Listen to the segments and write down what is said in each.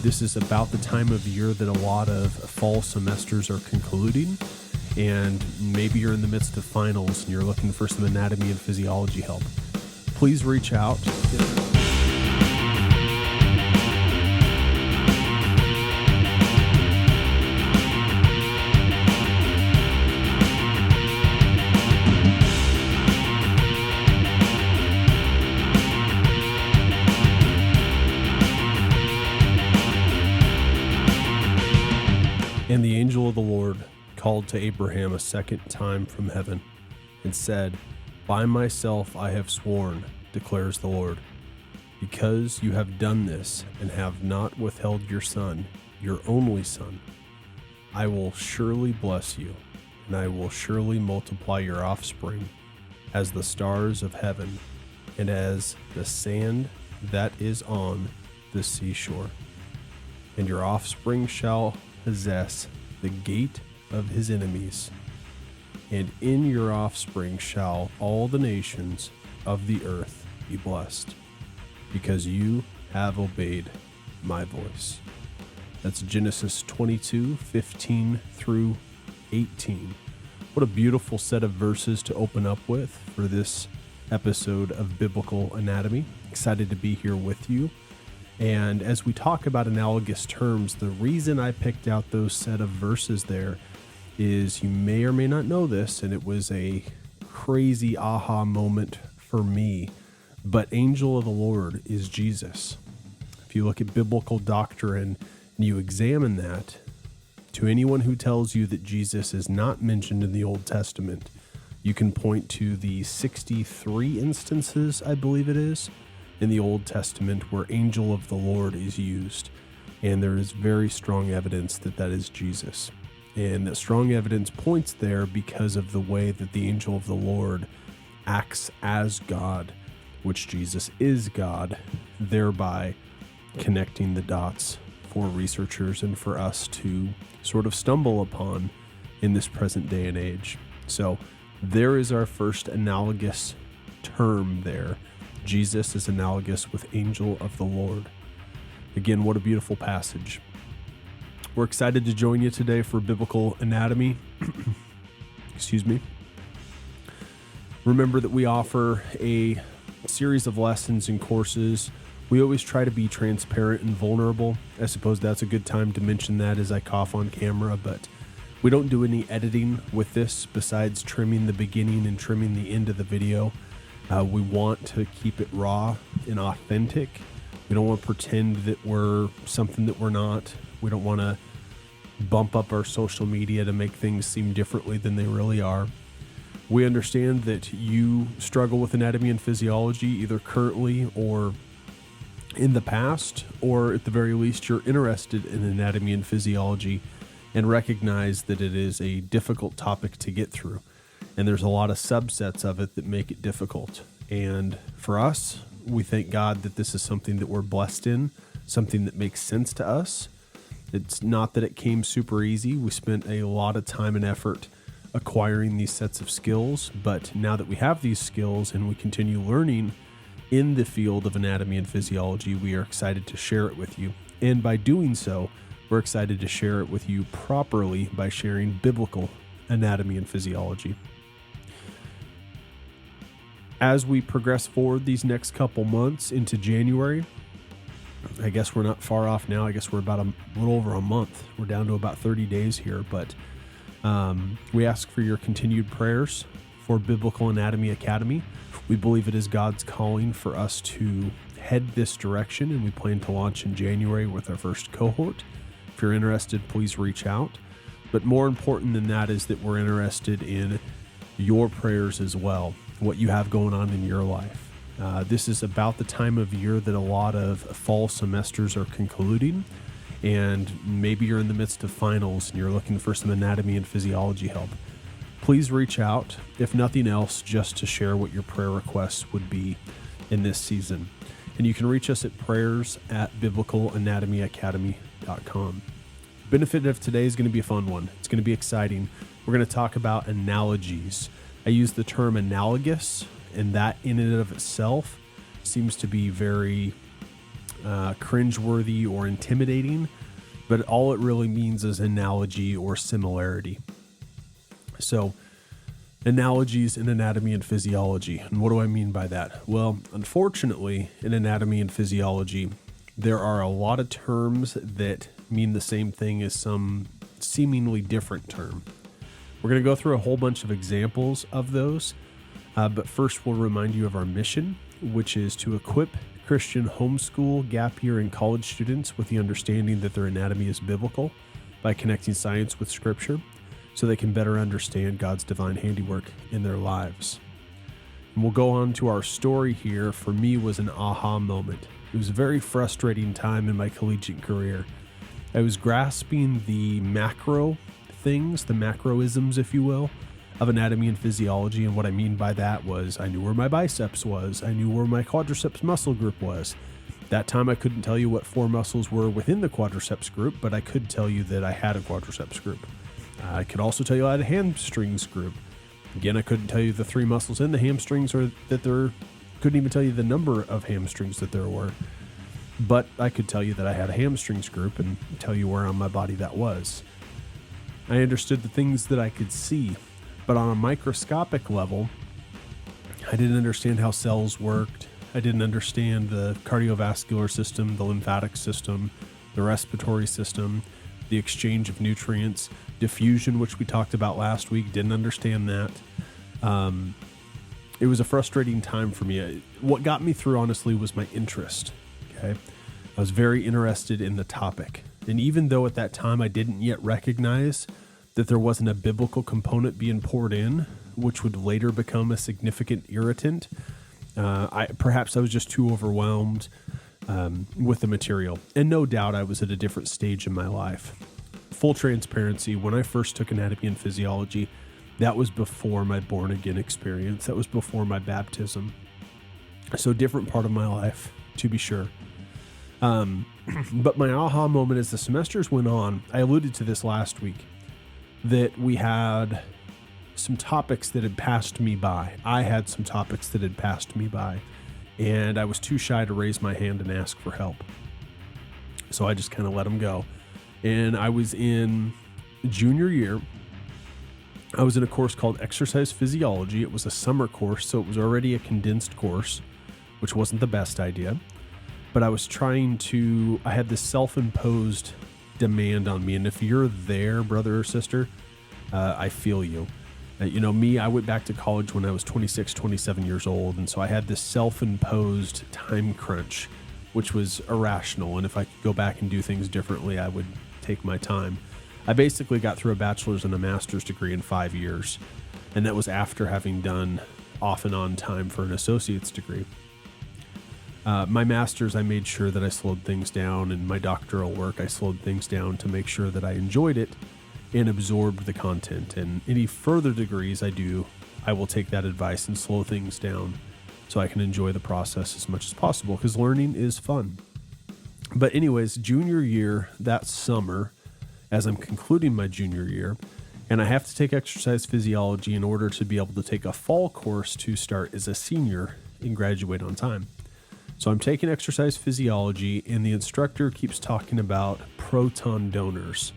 This is about the time of year that a lot of fall semesters are concluding, and maybe you're in the midst of finals and you're looking for some anatomy and physiology help. Please reach out. And the angel of the Lord called to Abraham a second time from heaven and said, "By myself I have sworn, declares the Lord, because you have done this and have not withheld your son, your only son, I will surely bless you, and I will surely multiply your offspring as the stars of heaven and as the sand that is on the seashore. And your offspring shall possess the gate of his enemies, and in your offspring shall all the nations of the earth be blessed, because you have obeyed my voice." That's Genesis 22:15 through 18. What a beautiful set of verses to open up with for this episode of Biblical Anatomy. Excited to be here with you. And as we talk about analogous terms, the reason I picked out those set of verses there is, you may or may not know this, and it was a crazy aha moment for me, but angel of the Lord is Jesus. If you look at biblical doctrine and you examine that, to anyone who tells you that Jesus is not mentioned in the Old Testament, you can point to the 63 instances, I believe it is, in the Old Testament where angel of the Lord is used, and there is very strong evidence that that is Jesus. And that strong evidence points there because of the way that the angel of the Lord acts as God, which Jesus is God, thereby connecting the dots for researchers and for us to sort of stumble upon in this present day and age. So there is our first analogous term there. Jesus is analogous with angel of the Lord. Again, what a beautiful passage. We're excited to join you today for Biblical Anatomy. Excuse me. Remember that we offer a series of lessons and courses. We always try to be transparent and vulnerable. I suppose that's a good time to mention that as I cough on camera, but we don't do any editing with this besides trimming the beginning and trimming the end of the video. We want to keep it raw and authentic. We don't want to pretend that we're something that we're not. We don't want to bump up our social media to make things seem differently than they really are. We understand that you struggle with anatomy and physiology either currently or in the past, or at the very least you're interested in anatomy and physiology and recognize that it is a difficult topic to get through. And there's a lot of subsets of it that make it difficult. And for us, we thank God that this is something that we're blessed in, something that makes sense to us. It's not that it came super easy. We spent a lot of time and effort acquiring these sets of skills. But now that we have these skills and we continue learning in the field of anatomy and physiology, we are excited to share it with you. And by doing so, we're excited to share it with you properly by sharing biblical anatomy and physiology. As we progress forward these next couple months into January, I guess we're not far off now. I guess we're about a little over a month. We're down to about 30 days here, but we ask for your continued prayers for Biblical Anatomy Academy. We believe it is God's calling for us to head this direction, and we plan to launch in January with our first cohort. If you're interested, please reach out. But more important than that is that we're interested in your prayers as well, what you have going on in your life. This is about the time of year that a lot of fall semesters are concluding, and maybe you're in the midst of finals and you're looking for some anatomy and physiology help. Please reach out, if nothing else, just to share what your prayer requests would be in this season. And you can reach us at prayers@biblicalanatomyacademy.com. Benefit of today is going to be a fun one. It's going to be exciting. We're going to talk about analogies. I use the term analogous, and that in and of itself seems to be very cringeworthy or intimidating, but all it really means is analogy or similarity. So, analogies in anatomy and physiology. And what do I mean by that? Well, unfortunately, in anatomy and physiology, there are a lot of terms that mean the same thing as some seemingly different term. We're going to go through a whole bunch of examples of those, but first we'll remind you of our mission, which is to equip Christian homeschool, gap year, and college students with the understanding that their anatomy is biblical by connecting science with Scripture so they can better understand God's divine handiwork in their lives. And we'll go on to our story here. For me, was an aha moment. It was a very frustrating time in my collegiate career. I was grasping the macro things, the macroisms, if you will, of anatomy and physiology. And what I mean by that was I knew where my biceps was. I knew where my quadriceps muscle group was. That time I couldn't tell you what 4 muscles were within the quadriceps group, but I could tell you that I had a quadriceps group. I could also tell you I had a hamstrings group. Again, I couldn't tell you the 3 muscles in the hamstrings or that couldn't even tell you the number of hamstrings that there were. But I could tell you that I had a hamstrings group and tell you where on my body that was. I understood the things that I could see, but on a microscopic level, I didn't understand how cells worked. I didn't understand the cardiovascular system, the lymphatic system, the respiratory system, the exchange of nutrients, diffusion, which we talked about last week. Didn't understand that. It was a frustrating time for me. What got me through, honestly, was my interest. Okay, I was very interested in the topic. And even though at that time I didn't yet recognize that there wasn't a biblical component being poured in, which would later become a significant irritant, perhaps I was just too overwhelmed with the material. And no doubt I was at a different stage in my life. Full transparency, when I first took anatomy and physiology, that was before my born-again experience. That was before my baptism. So different part of my life, to be sure. But my aha moment as the semesters went on, I alluded to this last week, that we had some topics that had passed me by. I had some topics that had passed me by, and I was too shy to raise my hand and ask for help. So I just kind of let them go. And I was in junior year. I was in a course called Exercise Physiology. It was a summer course, so it was already a condensed course, which wasn't the best idea. But I had this self-imposed demand on me. And if you're there, brother or sister, I feel you. Me, I went back to college when I was 26, 27 years old. And so I had this self-imposed time crunch, which was irrational. And if I could go back and do things differently, I would take my time. I basically got through a bachelor's and a master's degree in 5 years. And that was after having done off and on time for an associate's degree. My master's, I made sure that I slowed things down, and my doctoral work, I slowed things down to make sure that I enjoyed it and absorbed the content. And any further degrees I will take that advice and slow things down so I can enjoy the process as much as possible, because learning is fun. But anyways, junior year, that summer, as I'm concluding my junior year, and I have to take exercise physiology in order to be able to take a fall course to start as a senior and graduate on time. So I'm taking exercise physiology, and the instructor keeps talking about proton donors.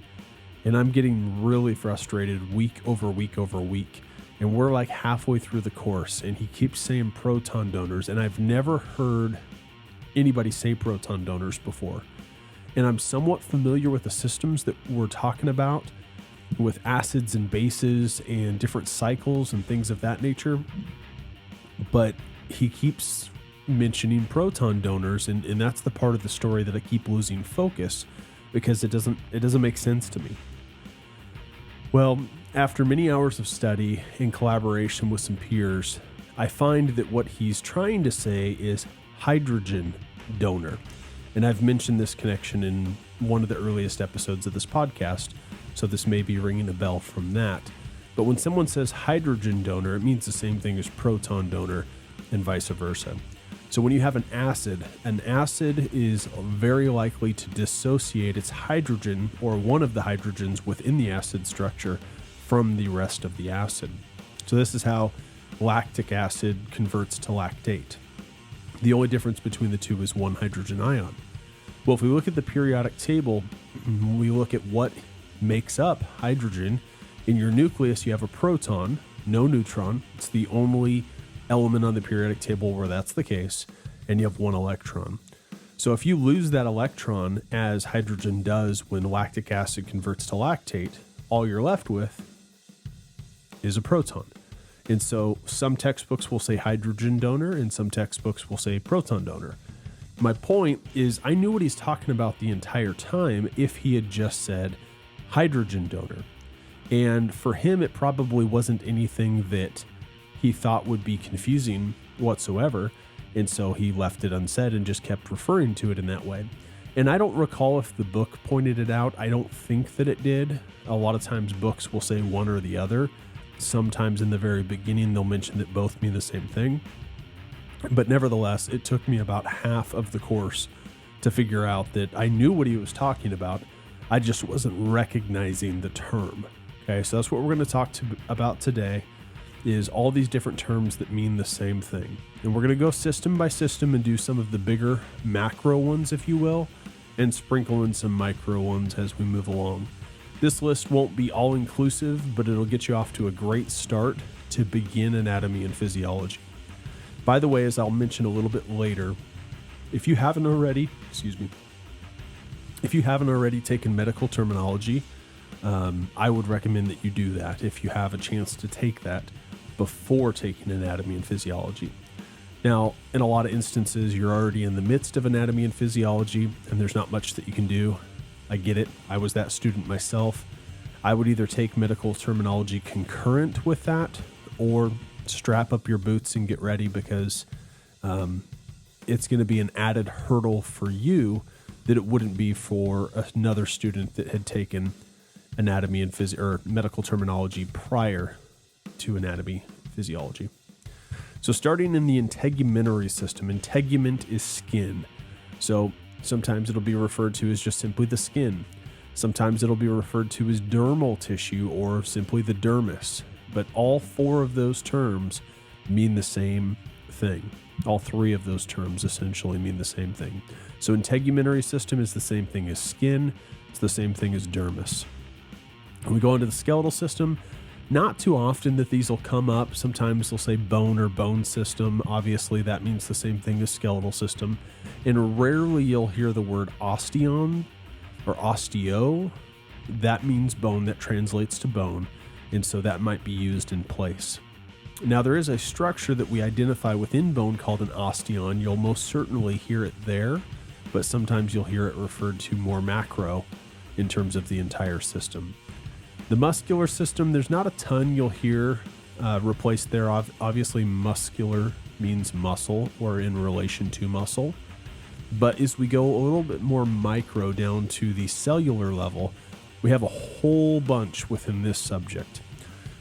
And I'm getting really frustrated week over week over week. And we're like halfway through the course, and he keeps saying proton donors. And I've never heard anybody say proton donors before. And I'm somewhat familiar with the systems that we're talking about with acids and bases and different cycles and things of that nature. But he keeps mentioning proton donors, and that's the part of the story that I keep losing focus, because it doesn't make sense to me. Well, after many hours of study in collaboration with some peers, I find that what he's trying to say is hydrogen donor. And I've mentioned this connection in one of the earliest episodes of this podcast, so this may be ringing a bell from that. But when someone says hydrogen donor, it means the same thing as proton donor and vice versa. So when you have an acid is very likely to dissociate its hydrogen, or one of the hydrogens within the acid structure, from the rest of the acid. So this is how lactic acid converts to lactate. The only difference between the two is one hydrogen ion. Well, if we look at the periodic table, we look at what makes up hydrogen. In your nucleus, you have a proton, no neutron. It's the only element on the periodic table where that's the case, and you have one electron. So if you lose that electron, as hydrogen does when lactic acid converts to lactate, all you're left with is a proton. And so some textbooks will say hydrogen donor, and some textbooks will say proton donor. My point is, I knew what he's talking about the entire time if he had just said hydrogen donor. And for him, it probably wasn't anything that he thought would be confusing whatsoever. And so he left it unsaid and just kept referring to it in that way. And I don't recall if the book pointed it out. I don't think that it did. A lot of times books will say one or the other. Sometimes in the very beginning, they'll mention that both mean the same thing. But nevertheless, it took me about half of the course to figure out that I knew what he was talking about. I just wasn't recognizing the term. Okay, so that's what we're going to talk about today, is all these different terms that mean the same thing. And we're going to go system by system and do some of the bigger macro ones, if you will, and sprinkle in some micro ones as we move along. This list won't be all-inclusive, but it'll get you off to a great start to begin anatomy and physiology. By the way, as I'll mention a little bit later, if you haven't already taken medical terminology, I would recommend that you do that if you have a chance to take that before taking anatomy and physiology. Now, in a lot of instances, you're already in the midst of anatomy and physiology, and there's not much that you can do. I get it. I was that student myself. I would either take medical terminology concurrent with that or strap up your boots and get ready, because it's going to be an added hurdle for you that it wouldn't be for another student that had taken anatomy and or medical terminology prior to anatomy physiology. So starting in the integumentary system, integument is skin. So sometimes it'll be referred to as just simply the skin. Sometimes it'll be referred to as dermal tissue or simply the dermis. But all four of those terms mean the same thing. All three of those terms essentially mean the same thing. So integumentary system is the same thing as skin. It's the same thing as dermis. When we go into the skeletal system, not too often that these will come up. Sometimes they'll say bone or bone system. Obviously, that means the same thing as skeletal system. And rarely you'll hear the word osteon or osteo. That means bone, that translates to bone. And so that might be used in place. Now, there is a structure that we identify within bone called an osteon. You'll most certainly hear it there, but sometimes you'll hear it referred to more macro in terms of the entire system. The muscular system, there's not a ton you'll hear replaced there. Obviously, muscular means muscle or in relation to muscle. But as we go a little bit more micro down to the cellular level, we have a whole bunch within this subject.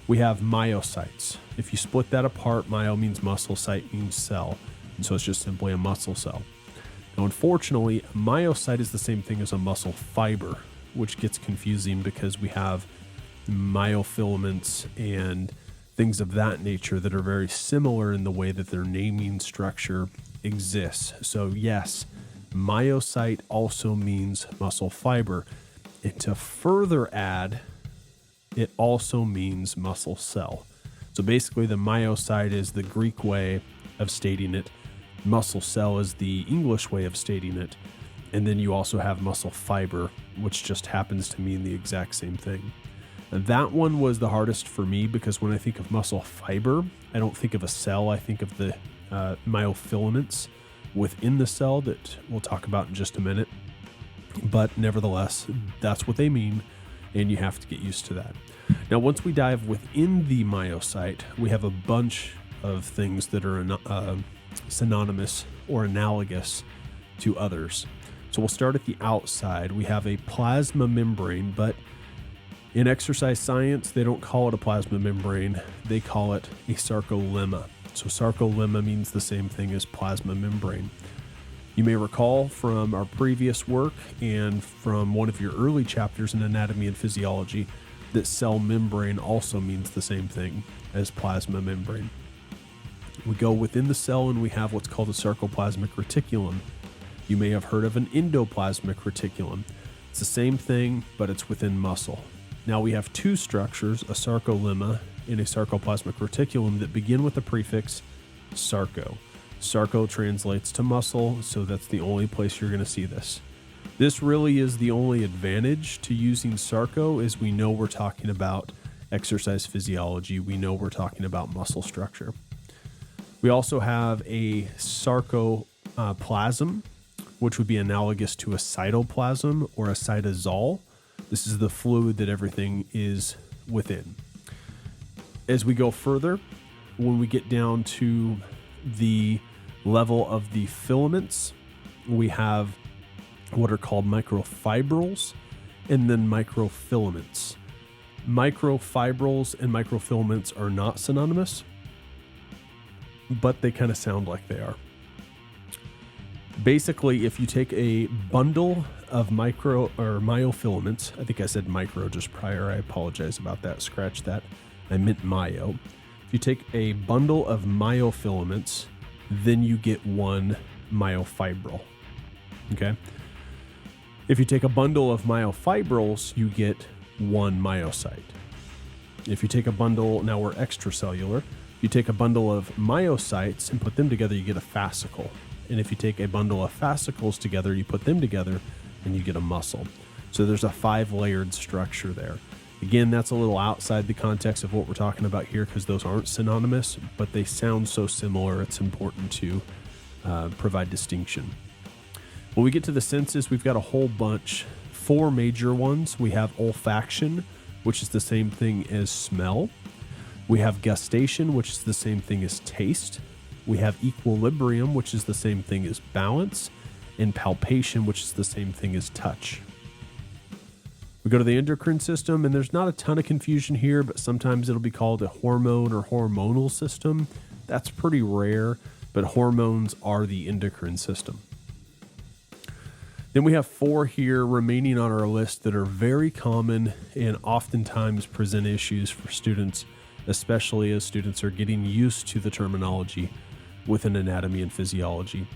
We have myocytes. If you split that apart, myo means muscle, cyte means cell. And so it's just simply a muscle cell. Now, unfortunately, a myocyte is the same thing as a muscle fiber, which gets confusing because we have myofilaments and things of that nature that are very similar in the way that their naming structure exists. So yes, myocyte also means muscle fiber. And to further add, it also means muscle cell. So basically the myocyte is the Greek way of stating it. Muscle cell is the English way of stating it. And then you also have muscle fiber, which just happens to mean the exact same thing. And that one was the hardest for me because when I think of muscle fiber, I don't think of a cell. I think of the myofilaments within the cell that we'll talk about in just a minute. But nevertheless, that's what they mean, and you have to get used to that. Now, once we dive within the myocyte, we have a bunch of things that are synonymous or analogous to others. So we'll start at the outside. We have a plasma membrane, but in exercise science, they don't call it a plasma membrane. They call it a sarcolemma. So sarcolemma means the same thing as plasma membrane. You may recall from our previous work and from one of your early chapters in anatomy and physiology that cell membrane also means the same thing as plasma membrane. We go within the cell and we have what's called a sarcoplasmic reticulum. You may have heard of an endoplasmic reticulum. It's the same thing, but it's within muscle. Now we have two structures, a sarcolemma and a sarcoplasmic reticulum, that begin with the prefix sarco. Sarco translates to muscle, so that's the only place you're going to see this. This really is the only advantage to using sarco, is we know we're talking about exercise physiology. We know we're talking about muscle structure. We also have a sarcoplasm, which would be analogous to a cytoplasm or a cytosol. This is the fluid that everything is within. As we go further, when we get down to the level of the filaments, we have what are called microfibrils and then microfilaments. Microfibrils and microfilaments are not synonymous, but they kind of sound like they are. Basically, if you take a bundle of myofilaments, I think I said micro just prior, I apologize about that, scratch that, I meant myo. If you take a bundle of myofilaments, then you get one myofibril, okay? If you take a bundle of myofibrils, you get one myocyte. If you take a bundle, now we're extracellular, if you take a bundle of myocytes and put them together, you get a fascicle. And if you take a bundle of fascicles together, you put them together, and you get a muscle. So there's a 5-layered structure there. Again, that's a little outside the context of what we're talking about here, because those aren't synonymous, but they sound so similar, it's important to provide distinction. When we get to the senses, we've got a whole bunch. 4 major ones. We have olfaction, which is the same thing as smell. We have gustation, which is the same thing as taste. We have equilibrium, which is the same thing as balance, and palpation, which is the same thing as touch. We go to the endocrine system, and there's not a ton of confusion here, but sometimes it'll be called a hormone or hormonal system. That's pretty rare, but hormones are the endocrine system. Then we have 4 here remaining on our list that are very common and oftentimes present issues for students, especially as students are getting used to the terminology within anatomy and physiology.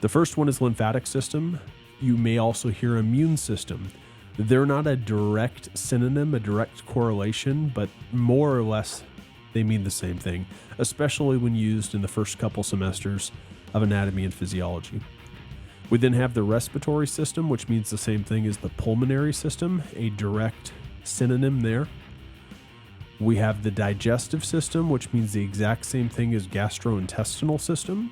The first one is lymphatic system. You may also hear immune system. They're not a direct synonym, a direct correlation, but more or less they mean the same thing, especially when used in the first couple semesters of anatomy and physiology. We then have the respiratory system, which means the same thing as the pulmonary system, a direct synonym there. We have the digestive system, which means the exact same thing as gastrointestinal system,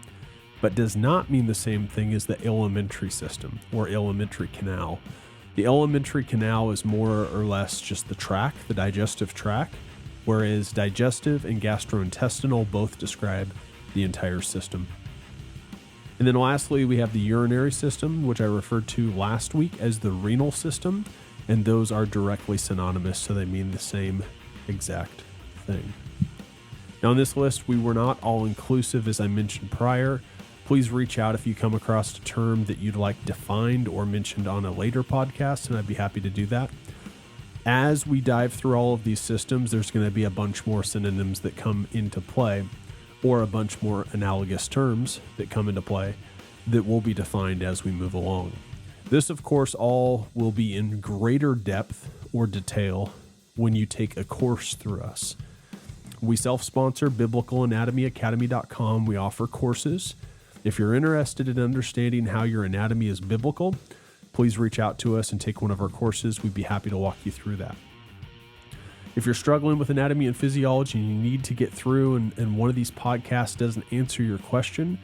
but does not mean the same thing as the alimentary system or alimentary canal. The alimentary canal is more or less just the tract, the digestive tract, whereas digestive and gastrointestinal both describe the entire system. And then lastly, we have the urinary system, which I referred to last week as the renal system, and those are directly synonymous, so they mean the same exact thing. Now on this list, we were not all inclusive, as I mentioned prior. Please reach out if you come across a term that you'd like defined or mentioned on a later podcast, and I'd be happy to do that. As we dive through all of these systems, there's going to be a bunch more synonyms that come into play, or a bunch more analogous terms that come into play that will be defined as we move along. This, of course, all will be in greater depth or detail when you take a course through us. We self-sponsor BiblicalAnatomyAcademy.com. We offer courses. If you're interested in understanding how your anatomy is biblical, please reach out to us and take one of our courses. We'd be happy to walk you through that. If you're struggling with anatomy and physiology and you need to get through and one of these podcasts doesn't answer your question,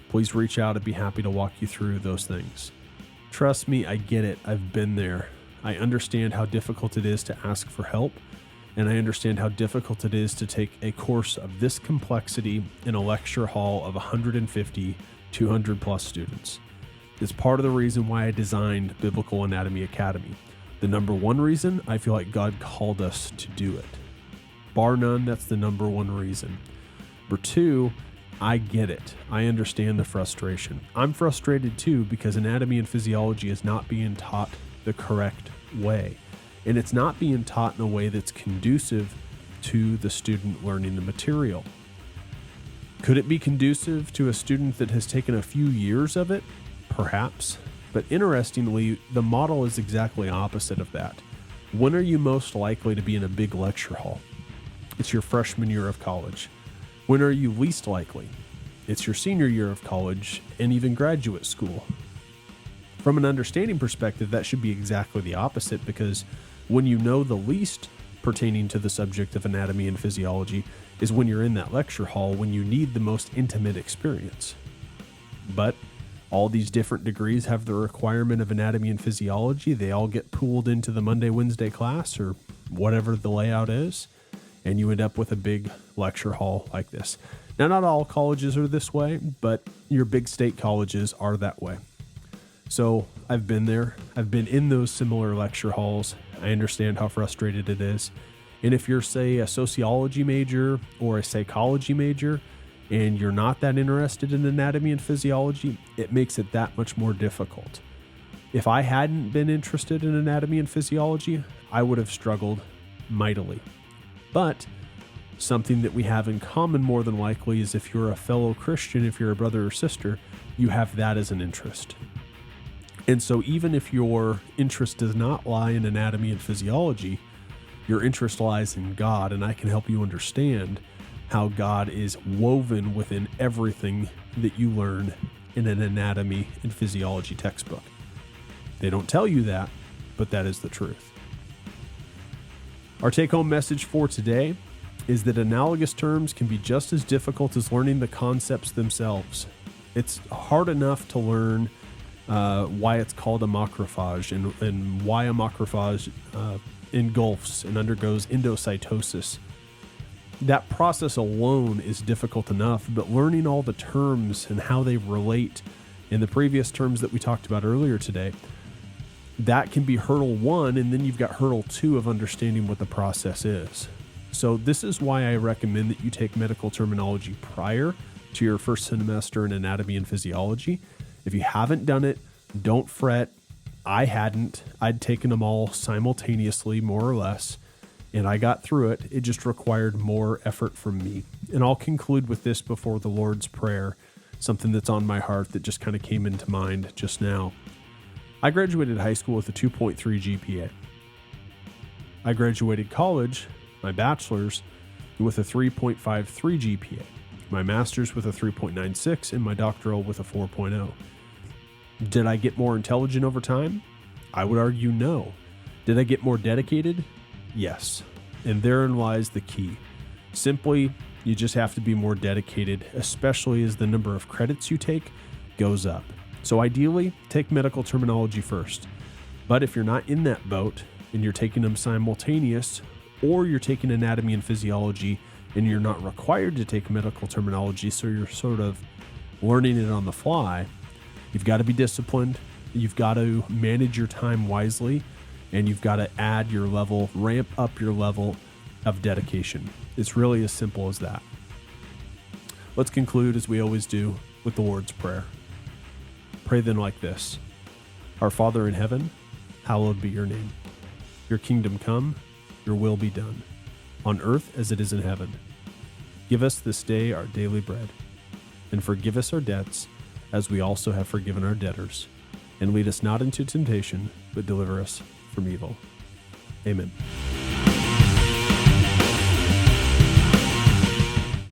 please reach out. I'd be happy to walk you through those things. Trust me, I get it. I've been there. I understand how difficult it is to ask for help, and I understand how difficult it is to take a course of this complexity in a lecture hall of 150, 200 plus students. It's part of the reason why I designed Biblical Anatomy Academy. The number one reason, I feel like God called us to do it. Bar none, that's the number one reason. Number 2, I get it. I understand the frustration. I'm frustrated too because anatomy and physiology is not being taught the correct way. And it's not being taught in a way that's conducive to the student learning the material. Could it be conducive to a student that has taken a few years of it? Perhaps. But interestingly, the model is exactly opposite of that. When are you most likely to be in a big lecture hall? It's your freshman year of college. When are you least likely? It's your senior year of college and even graduate school. From an understanding perspective, that should be exactly the opposite, because when you know the least pertaining to the subject of anatomy and physiology is when you're in that lecture hall, when you need the most intimate experience. But all these different degrees have the requirement of anatomy and physiology. They all get pooled into the Monday, Wednesday class or whatever the layout is, and you end up with a big lecture hall like this. Now, not all colleges are this way, but your big state colleges are that way. So I've been there. I've been in those similar lecture halls. I understand how frustrated it is. And if you're, say, a sociology major or a psychology major, and you're not that interested in anatomy and physiology, it makes it that much more difficult. If I hadn't been interested in anatomy and physiology, I would have struggled mightily. But something that we have in common more than likely is if you're a fellow Christian, if you're a brother or sister, you have that as an interest. And so even if your interest does not lie in anatomy and physiology, your interest lies in God, and I can help you understand how God is woven within everything that you learn in an anatomy and physiology textbook. They don't tell you that, but that is the truth. Our take-home message for today is that analogous terms can be just as difficult as learning the concepts themselves. It's hard enough to learn why it's called a macrophage and why a macrophage engulfs and undergoes endocytosis. That process alone is difficult enough, but learning all the terms and how they relate in the previous terms that we talked about earlier today, that can be hurdle 1, and then you've got hurdle 2 of understanding what the process is. So this is why I recommend that you take medical terminology prior to your first semester in anatomy and physiology. If you haven't done it, don't fret. I hadn't. I'd taken them all simultaneously, more or less, and I got through it. It just required more effort from me. And I'll conclude with this before the Lord's Prayer, something that's on my heart that just kind of came into mind just now. I graduated high school with a 2.3 GPA. I graduated college, my bachelor's, with a 3.53 GPA, my master's with a 3.96, and my doctoral with a 4.0. Did I get more intelligent over time? I would argue no. Did I get more dedicated? Yes. And therein lies the key. Simply, you just have to be more dedicated, especially as the number of credits you take goes up. So ideally, take medical terminology first. But if you're not in that boat and you're taking them simultaneous, or you're taking anatomy and physiology and you're not required to take medical terminology, so you're sort of learning it on the fly, you've got to be disciplined. You've got to manage your time wisely, and you've got to ramp up your level of dedication. It's really as simple as that. Let's conclude, as we always do, with the Lord's Prayer. Pray then like this: Our Father in heaven, hallowed be your name. Your kingdom come, your will be done, on earth as it is in heaven. Give us this day our daily bread, and forgive us our debts, as we also have forgiven our debtors. And lead us not into temptation, but deliver us from evil. Amen.